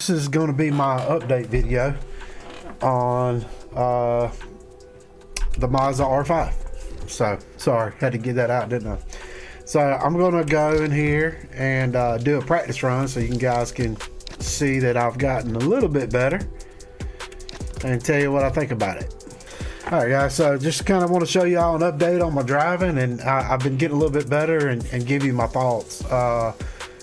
this is going to be my update video on the MOZA R5. So, sorry, had to get that out, didn't I? So, I'm going to go in here and do a practice run so you guys can see that I've gotten a little bit better and tell you what I think about it. Alright guys, so just kind of want to show y'all an update on my driving, and I've been getting a little bit better and give you my thoughts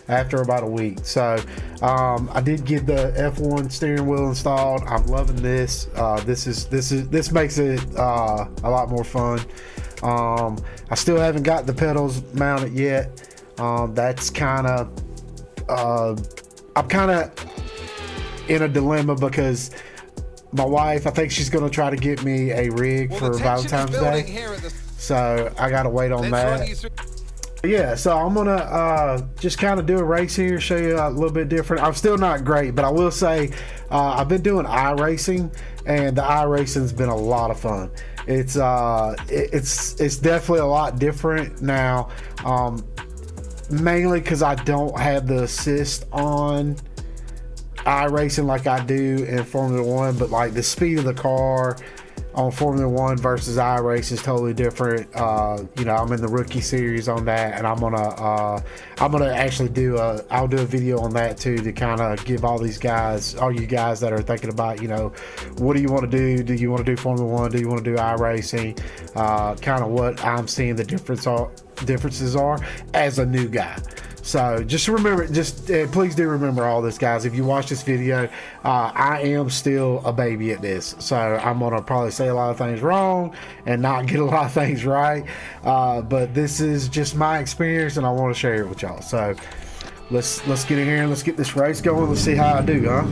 after about a week. So I did get the F1 steering wheel installed. I'm loving this. This makes it a lot more fun. I still haven't got the pedals mounted yet. That's kind of I'm kind of in a dilemma because my wife, I think she's going to try to get me a rig for Valentine's Day. So I got to wait on that. Yeah, so I'm going to just kind of do a race here, show you a little bit different. I'm still not great, but I will say I've been doing iRacing, and the iRacing's been a lot of fun. It's definitely a lot different now, mainly because I don't have the assist on iRacing like I do in Formula One, but like the speed of the car on Formula One versus iRace is totally different. You know, I'm in the rookie series on that, and I'm gonna actually I'll do a video on that too, to kind of give all you guys that are thinking about, you know, what do you want to do? Do you want to do Formula One? Do you want to do iRacing? Kind of what I'm seeing the differences are as a new guy. So just remember, please do remember all this, guys. If you watch this video, I am still a baby at this. So I'm going to probably say a lot of things wrong and not get a lot of things right. But this is just my experience, and I want to share it with y'all. So let's get in here and let's get this race going. Let's see how I do, huh?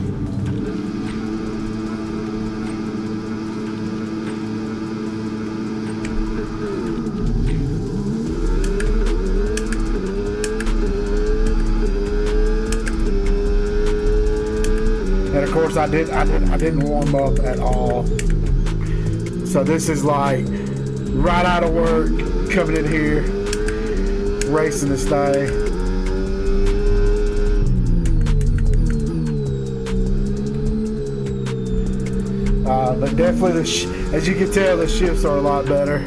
And of course I didn't warm up at all. So this is like right out of work, coming in here, racing this thing. But definitely, as you can tell, the shifts are a lot better.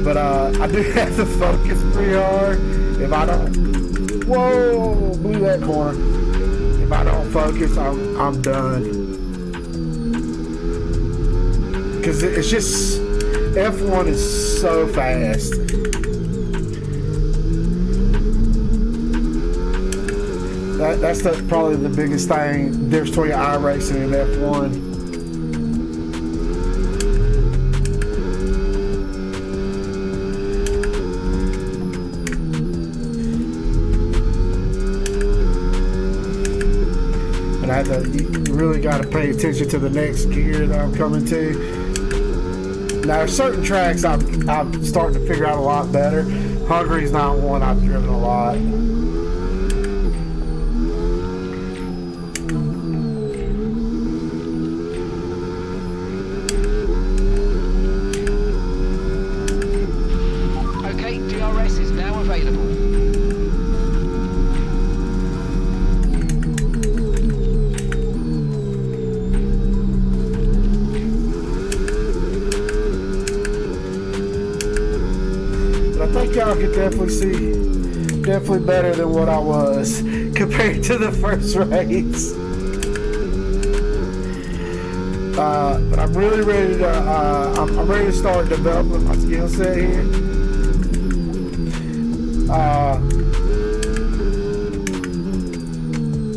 But I do have to focus pretty hard. If I don't, whoa, blew that corner. If I don't focus, I'm done. Because it's just, F1 is so fast. That's probably the biggest thing, difference between iRacing and F1. You really got to pay attention to the next gear that I'm coming to. Now, there's certain tracks I'm starting to figure out a lot better. Hungary's not one I've driven a lot. Okay, DRS is now available. I think y'all can definitely better than what I was compared to the first race. But I'm really ready to I'm ready to start developing my skill set here.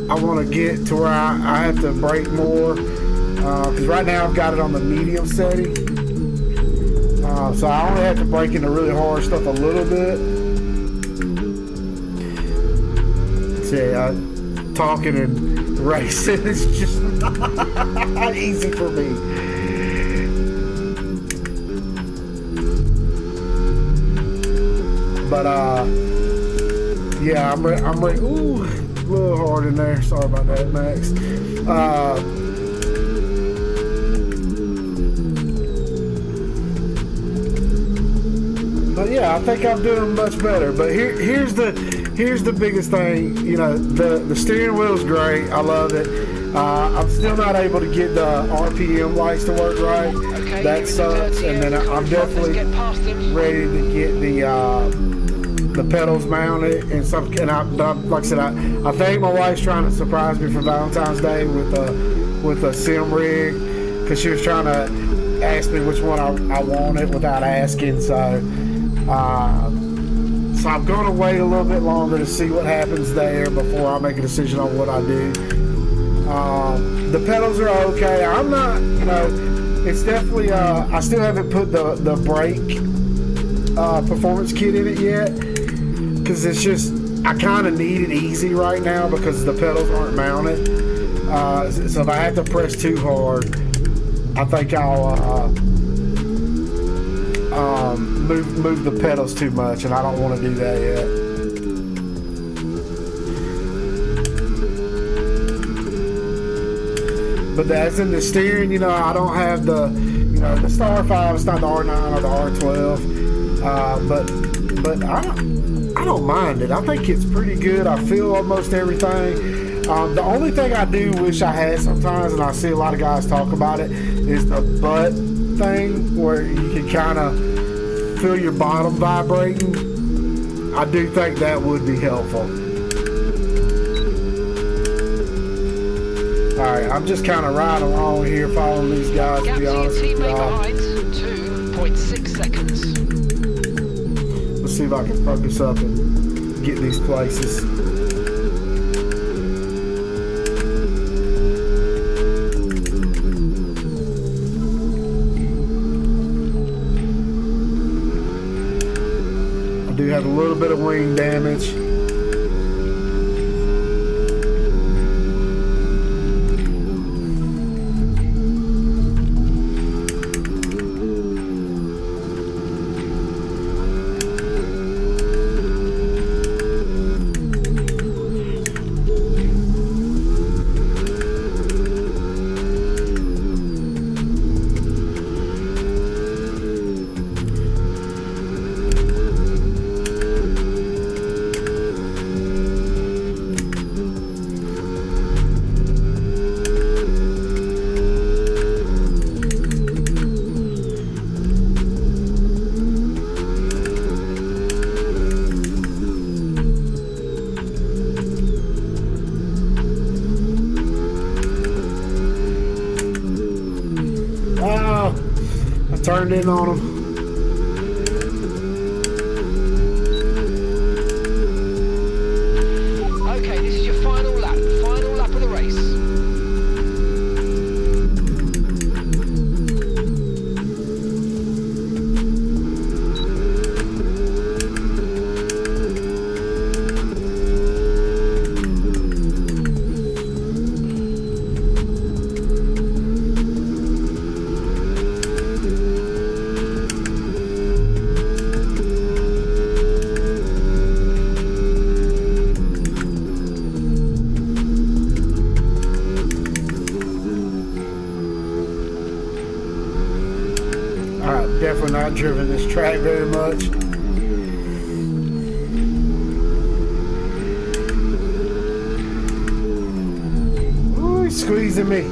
I want to get to where I have to brake more, because right now I've got it on the medium setting. So I only have to brake into really hard stuff a little bit. See, talking and racing is just not easy for me. But yeah, I'm ready. Ooh, a little hard in there. Sorry about that, Max. But yeah, I think I'm doing much better. But here's the here's the biggest thing. You know, the steering wheel's great. I love it. I'm still not able to get the RPM lights to work right. Okay, That sucks. And then I'm definitely ready to get the pedals mounted and some. And like I said, I think my wife's trying to surprise me for Valentine's Day with a sim rig, because she was trying to ask me which one I wanted without asking. So I'm gonna wait a little bit longer to see what happens there before I make a decision on what I do. The pedals are okay. I'm not, you know, it's definitely, I still haven't put the brake performance kit in it yet, because it's just, I kind of need it easy right now because the pedals aren't mounted. So if I have to press too hard, I think I'll move the pedals too much, and I don't want to do that yet. But as in the steering, you know, I don't have the, you know, the R5. It's not the R9 or the R12. But I don't mind it. I think it's pretty good. I feel almost everything. The only thing I do wish I had sometimes, and I see a lot of guys talk about it, is the butt thing where you can kind of feel your bottom vibrating. I do think that would be helpful. Alright, I'm just kind of riding along here following these guys, to be honest with y'all. 2.6 seconds. Let's see if I can focus up and get these places. I do have a little bit of wing damage. Turned in on them. Okay, this is your final lap of the race. Definitely not driven this track very much. Ooh, he's squeezing me.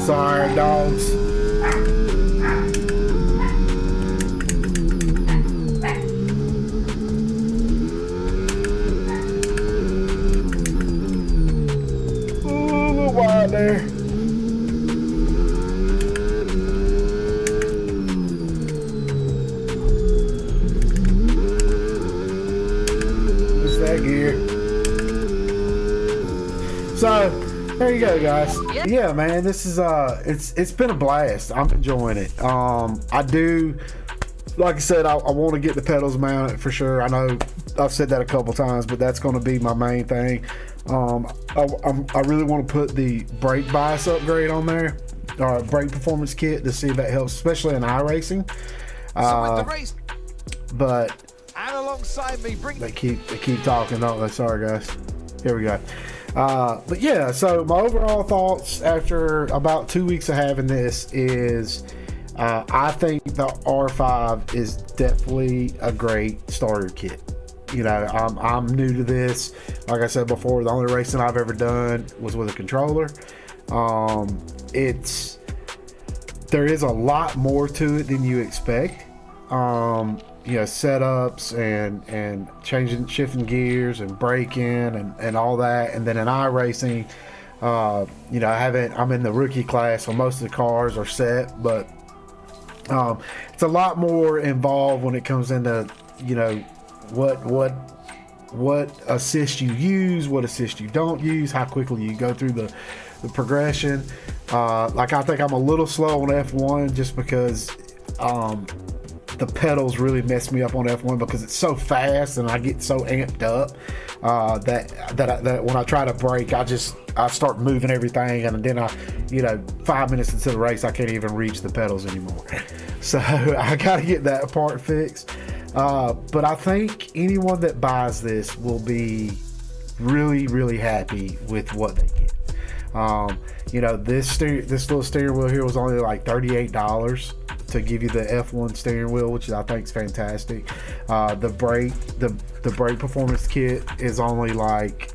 Sorry, dogs. There. What's that gear? So there you go, guys. Yeah, man, this is it's been a blast. I'm enjoying it. I do, like I said, I want to get the pedals mounted for sure. I know I've said that a couple times, but that's going to be my main thing. I really want to put the brake bias upgrade on there, or brake performance kit, to see if that helps, especially in iRacing. But And alongside me, they keep talking, don't they? Sorry, guys. Here we go. But yeah, so my overall thoughts after about 2 weeks of having this is I think the R5 is definitely a great starter kit. You know, I'm new to this. Like I said before, the only racing I've ever done was with a controller. There is a lot more to it than you expect. You know, setups and shifting gears and braking and all that. And then in iRacing, you know, I'm in the rookie class, so most of the cars are set, but it's a lot more involved when it comes into, you know, what assist you use, what assist you don't use, how quickly you go through the progression. Like, I think I'm a little slow on F1 just because the pedals really mess me up on F1 because it's so fast and I get so amped up that when I try to brake, I start moving everything, and then you know, 5 minutes into the race, I can't even reach the pedals anymore. So I gotta get that part fixed. But I think anyone that buys this will be really, really happy with what they get. You know, this little steering wheel here was only like $38 to give you the F1 steering wheel, which I think is fantastic. The brake performance kit is only like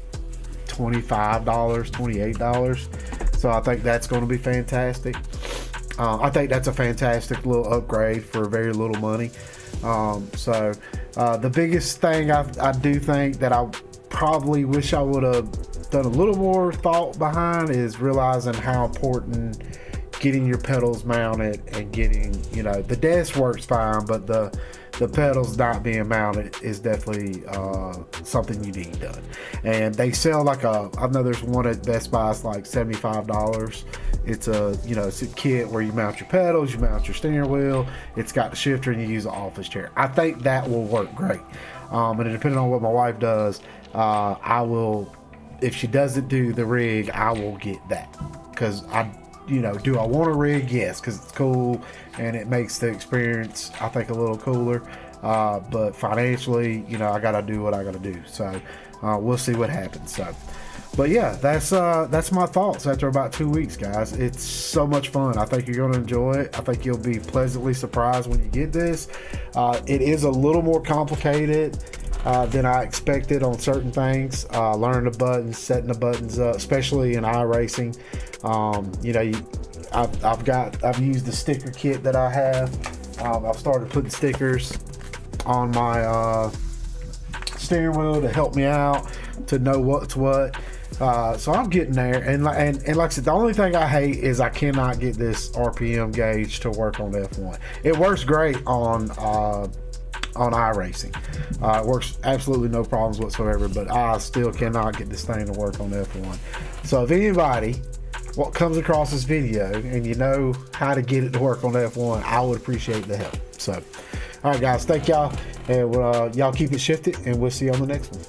$25, $28. So I think that's going to be fantastic. I think that's a fantastic little upgrade for very little money. So the biggest thing I do think that I probably wish I would have done a little more thought behind is realizing how important getting your pedals mounted and getting, you know, the desk works fine, but the pedals not being mounted is definitely something you need done. And they sell like I know there's one at Best Buy, it's like $75. It's it's a kit where you mount your pedals, you mount your steering wheel, it's got the shifter, and you use an office chair. I think that will work great. And depending on what my wife does, I will, if she doesn't do the rig, I will get that, because do I want a rig? Yes, because it's cool and it makes the experience, I think, a little cooler. But financially, you know, I gotta do what I gotta do. So we'll see what happens. So, but yeah, that's my thoughts after about 2 weeks, guys. It's so much fun. I think you're gonna enjoy it. I think you'll be pleasantly surprised when you get this. It is a little more complicated than I expected on certain things. Learning the buttons, setting the buttons up, especially in iRacing. You know, I've used the sticker kit that I have. I've started putting stickers on my steering wheel to help me out, to know what's what. So I'm getting there, and like I said, the only thing I hate is I cannot get this RPM gauge to work on F1. It works great on iRacing. It works absolutely no problems whatsoever, but I still cannot get this thing to work on F1. So if anybody what comes across this video and you know how to get it to work on F1, I would appreciate the help. So all right, guys, thank y'all, and y'all keep it shifted, and we'll see you on the next one.